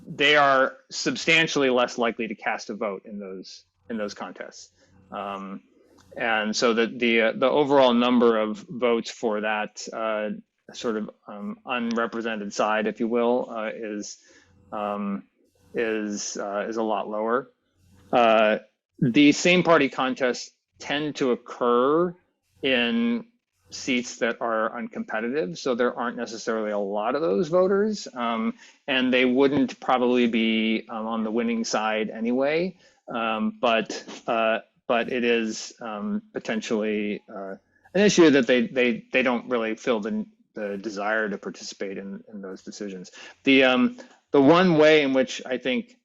they are substantially less likely to cast a vote in those contests. And so that the overall number of votes for that sort of unrepresented side, if you will, is a lot lower. The same party contests tend to occur in seats that are uncompetitive, so there aren't necessarily a lot of those voters, and they wouldn't probably be on the winning side anyway. But it is potentially an issue that they don't really feel the desire to participate in those decisions. The one way in which I think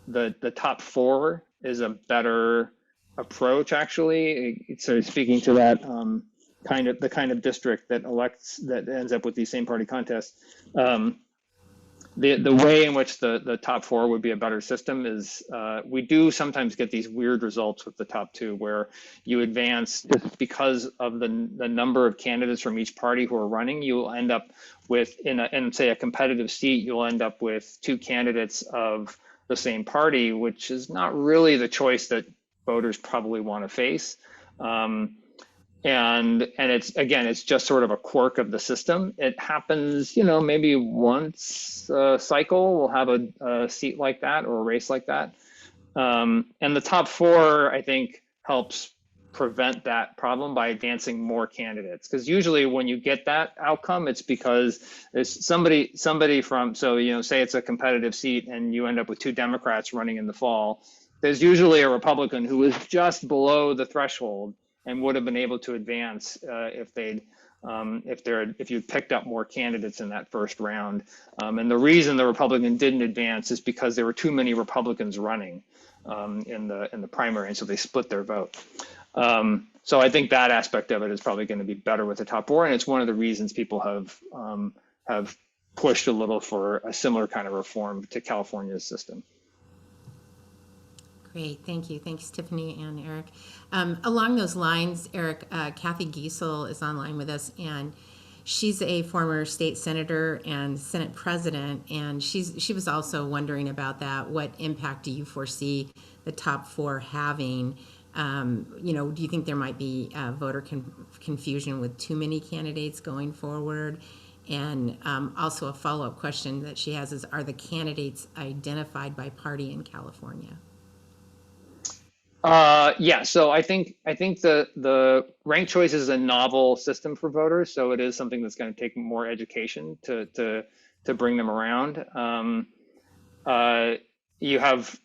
the top four is a better approach, actually, so speaking to that kind of district that ends up with these same party contests, the way in which the top four would be a better system is we do sometimes get these weird results with the top two where you advance just because of the number of candidates from each party who are running. You will end up with in say a competitive seat, you'll end up with two candidates of the same party, which is not really the choice that voters probably want to face. And it's just sort of a quirk of the system. It happens, maybe once a cycle we'll have a seat like that or a race like that. And the top four, I think, helps prevent that problem by advancing more candidates. Because usually when you get that outcome, it's because there's somebody from, say it's a competitive seat and you end up with two Democrats running in the fall. There's usually a Republican who is just below the threshold and would have been able to advance if they'd if you picked up more candidates in that first round. And the reason the Republican didn't advance is because there were too many Republicans running in the primary, and so they split their vote. So I think that aspect of it is probably going to be better with the top four, and it's one of the reasons people have pushed a little for a similar kind of reform to California's system. Great, thank you. Thanks, Tiffany and Eric. Along those lines, Eric, Kathy Giesel is online with us, and she's a former state senator and Senate president, and she was also wondering about that. What impact do you foresee the top four having? Do you think there might be voter confusion with too many candidates going forward? And also a follow-up question that she has is, are the candidates identified by party in California? Yeah, so I think the ranked choice is a novel system for voters, so it is something that's going to take more education to bring them around. You have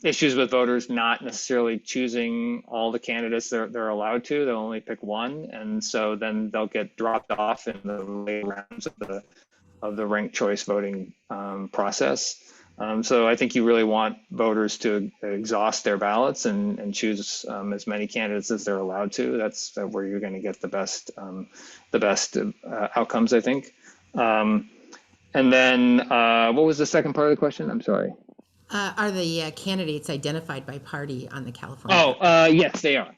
issues with voters not necessarily choosing all the candidates they're allowed to. They'll only pick one, and so then they'll get dropped off in the later rounds of the ranked choice voting process. So I think you really want voters to exhaust their ballots and choose as many candidates as they're allowed to. That's where you're going to get the best outcomes, I think. And then what was the second part of the question? I'm sorry. Are the candidates identified by party on the California? Yes, they are.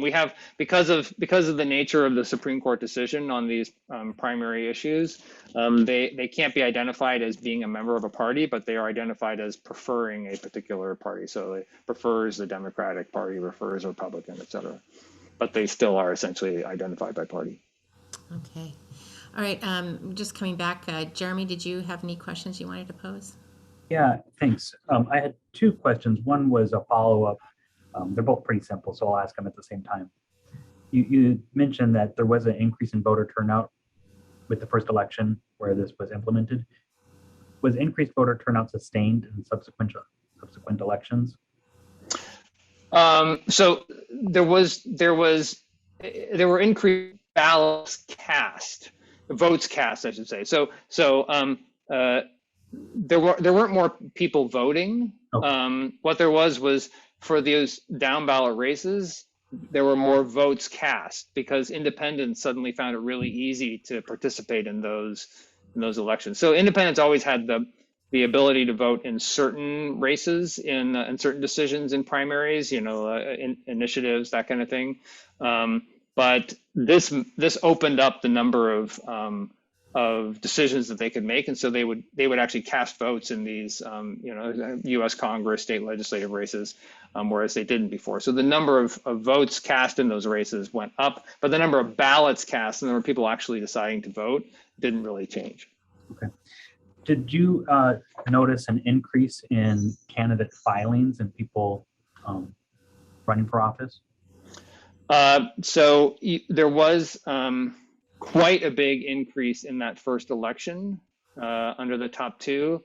We have, because of the nature of the Supreme Court decision on these primary issues, they can't be identified as being a member of a party, but they are identified as preferring a particular party. So it prefers the Democratic Party, prefers Republican, et cetera. But they still are essentially identified by party. Okay. All right. Just coming back, Jeremy, did you have any questions you wanted to pose? Yeah, thanks. I had two questions. One was a follow-up. They're both pretty simple, so I'll ask them at the same time. You mentioned that there was an increase in voter turnout with the first election where this was implemented. Was increased voter turnout sustained in subsequent elections? So there were increased ballots cast, votes cast, I should say. So there weren't more people voting. Okay. What there was for those down ballot races, there were more votes cast because independents suddenly found it really easy to participate in those elections. So independents always had the ability to vote in certain races, in certain decisions in primaries, initiatives, that kind of thing. But this opened up the number of decisions that they could make, and so they would actually cast votes in these U.S. Congress, state legislative races, whereas they didn't before. So the number of votes cast in those races went up, but the number of ballots cast and the number of people actually deciding to vote didn't really change. Okay. Did you notice an increase in candidate filings and people running for office? So there was quite a big increase in that first election under the top two.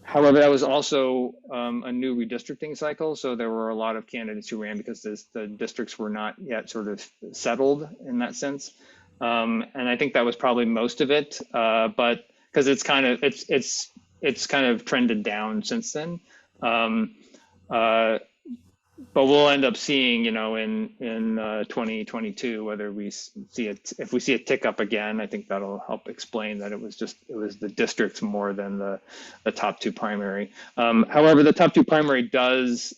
However, that was also a new redistricting cycle. So there were a lot of candidates who ran because the districts were not yet sort of settled in that sense. And I think that was probably most of it, but because it's kind of trended down since then. But we'll end up seeing, in 2022, whether we see it, if we see a tick up again. I think that'll help explain that it was the districts more than the top two primary. However, the top two primary does,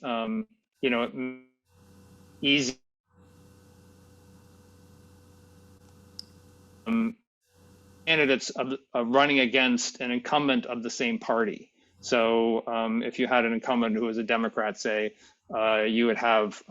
easy. Candidates of running against an incumbent of the same party. So if you had an incumbent who was a Democrat, say, you would have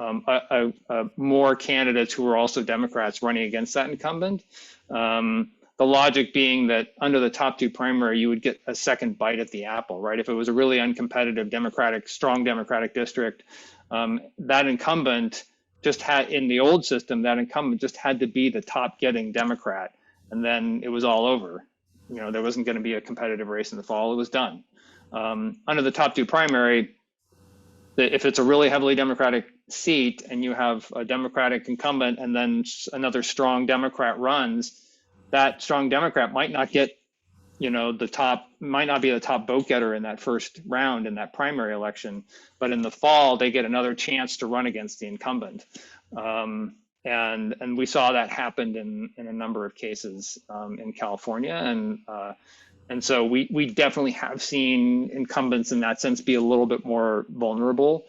more candidates who were also Democrats running against that incumbent. The logic being that under the top two primary, you would get a second bite at the apple, right? If it was a really uncompetitive strong Democratic district, that incumbent just had, in the old system, that incumbent just had to be the top getting Democrat. And then it was all over. There wasn't going to be a competitive race in the fall. It was done. Under the top two primary, if it's a really heavily Democratic seat and you have a Democratic incumbent and then another strong Democrat runs, that strong Democrat might not get, might not be the top vote getter in that first round in that primary election, but in the fall they get another chance to run against the incumbent. And we saw that happen in a number of cases in California, and so we definitely have seen incumbents in that sense be a little bit more vulnerable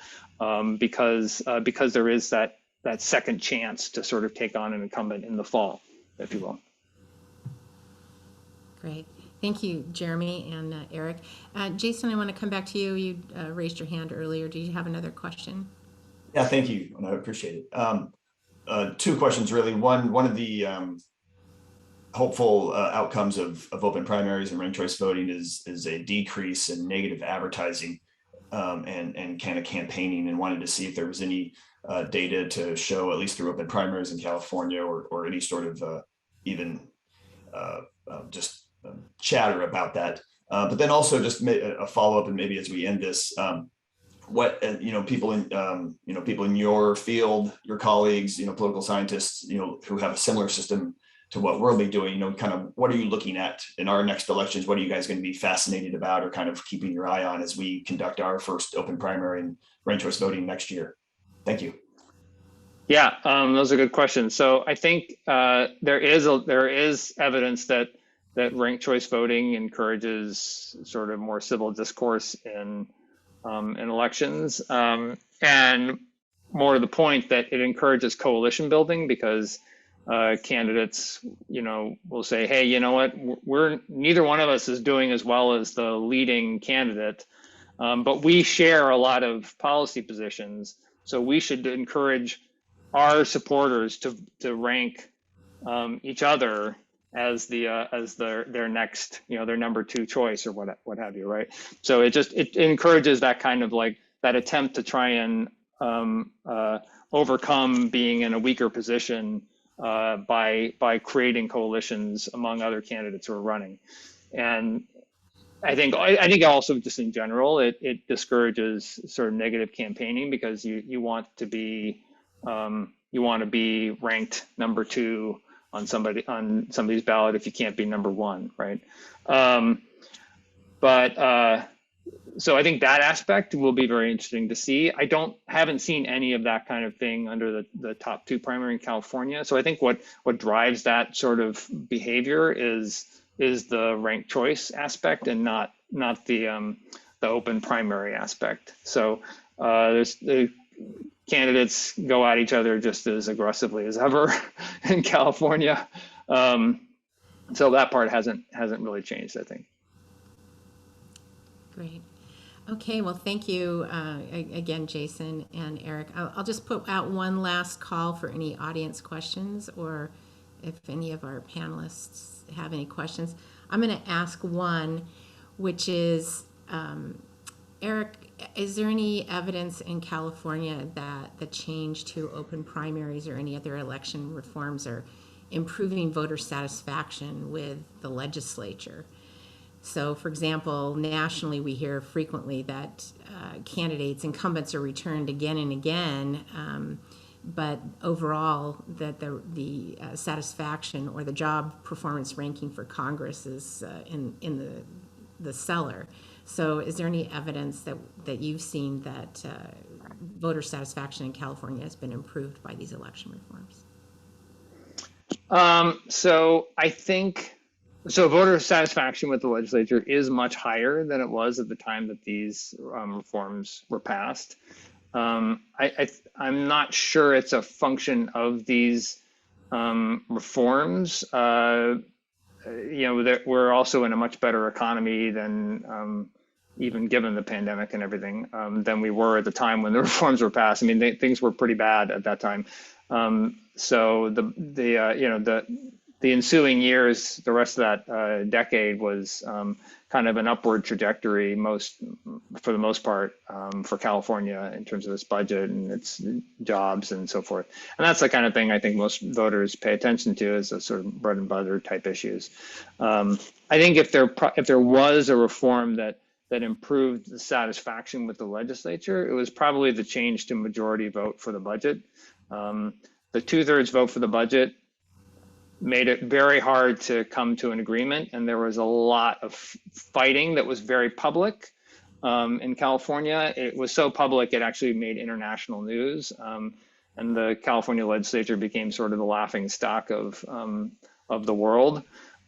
because there is that second chance to sort of take on an incumbent in the fall, if you will. Great. Thank you, Jeremy and Eric. Jason, I want to come back to you. You raised your hand earlier. Do you have another question? Yeah, thank you. And I appreciate it. Two questions, really. One of the hopeful outcomes of open primaries and ranked choice voting is a decrease in negative advertising and kind of campaigning, and wanted to see if there was any data to show, at least through open primaries in California, or any sort of even just chatter about that. But then also just a follow-up, and maybe as we end this, what people in your field, your colleagues, political scientists, who have a similar system to what we're doing, kind of what are you looking at in our next elections? What are you guys going to be fascinated about or kind of keeping your eye on as we conduct our first open primary and ranked choice voting next year? Thank you. Yeah, those are good questions. So I think there is evidence that ranked choice voting encourages sort of more civil discourse in elections, and more to the point that it encourages coalition building, because candidates, will say, hey, you know what, we're neither one of us is doing as well as the leading candidate, but we share a lot of policy positions, so we should encourage our supporters to rank each other as their next, their number two choice or what have you, right? So it encourages that kind of like that attempt to try and overcome being in a weaker position by creating coalitions among other candidates who are running. And I think also just in general, it discourages sort of negative campaigning, because you want to be ranked number two on somebody's ballot if you can't be number one, right? So I think that aspect will be very interesting to see. Haven't seen any of that kind of thing under the top two primary in California. So I think what drives that sort of behavior is the ranked choice aspect, and not the open primary aspect. So the candidates go at each other just as aggressively as ever in California. So that part hasn't really changed, I think. Great. Okay, well, thank you again, Jason and Eric. I'll just put out one last call for any audience questions, or if any of our panelists have any questions. I'm going to ask one, which is, Eric, is there any evidence in California that the change to open primaries or any other election reforms are improving voter satisfaction with the legislature? So, for example, nationally, we hear frequently that incumbents are returned again and again, but overall, that the satisfaction or the job performance ranking for Congress is in the cellar. So, is there any evidence that you've seen that voter satisfaction in California has been improved by these election reforms? So I think. So voter satisfaction with the legislature is much higher than it was at the time that these reforms were passed. I'm not sure it's a function of these reforms. We're also in a much better economy than even given the pandemic and everything than we were at the time when the reforms were passed. I mean, things were pretty bad at that time. So the ensuing years, the rest of that decade was kind of an upward trajectory, for the most part, for California in terms of its budget and its jobs and so forth. And that's the kind of thing I think most voters pay attention to, as a sort of bread and butter type issues. I think if there was a reform that improved the satisfaction with the legislature, it was probably the change to majority vote for the budget. The 2/3 vote for the budget made it very hard to come to an agreement, and there was a lot of fighting that was very public. In California, it was so public it actually made international news, and the California legislature became sort of the laughing stock of the world.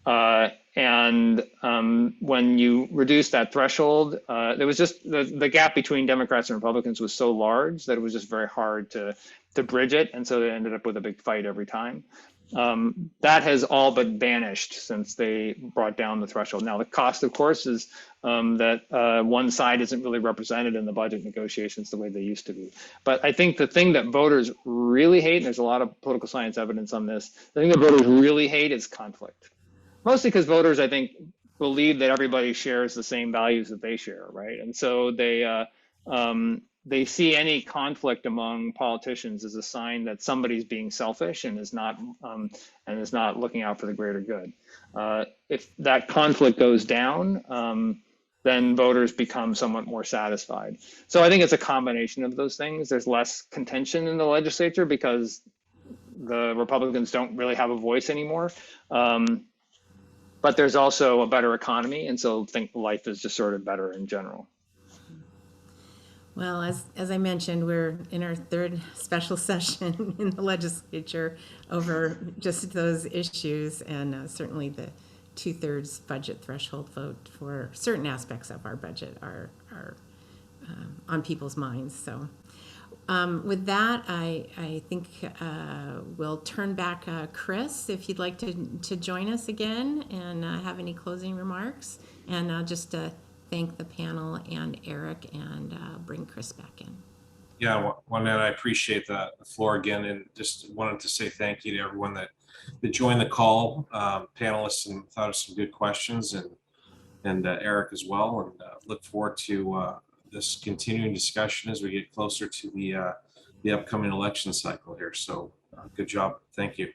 When you reduce that threshold, there was just the gap between Democrats and Republicans was so large that it was just very hard to bridge it, and so they ended up with a big fight every time. That has all but vanished since they brought down the threshold. Now, the cost, of course, is that one side isn't really represented in the budget negotiations the way they used to be. But I think the thing that voters really hate, and there's a lot of political science evidence on this, the thing that voters really hate is conflict. Mostly because voters, I think, believe that everybody shares the same values that they share, right? And so they see any conflict among politicians as a sign that somebody's being selfish and is not looking out for the greater good. If that conflict goes down, then voters become somewhat more satisfied. So I think it's a combination of those things. There's less contention in the legislature because the Republicans don't really have a voice anymore. But there's also a better economy, and so I think life is just sort of better in general. Well, as I mentioned, we're in our third special session in the legislature over just those issues, and certainly the 2/3 budget threshold vote for certain aspects of our budget are on people's minds. So with that, I think we'll turn back Chris, if you'd like to join us again and have any closing remarks, and just thank the panel and Eric and bring Chris back in. Yeah, Juanette, I appreciate the floor again, and just wanted to say thank you to everyone that joined the call, panelists, and thought of some good questions, and Eric as well, and look forward to this continuing discussion as we get closer to the upcoming election cycle here. So good job. Thank you.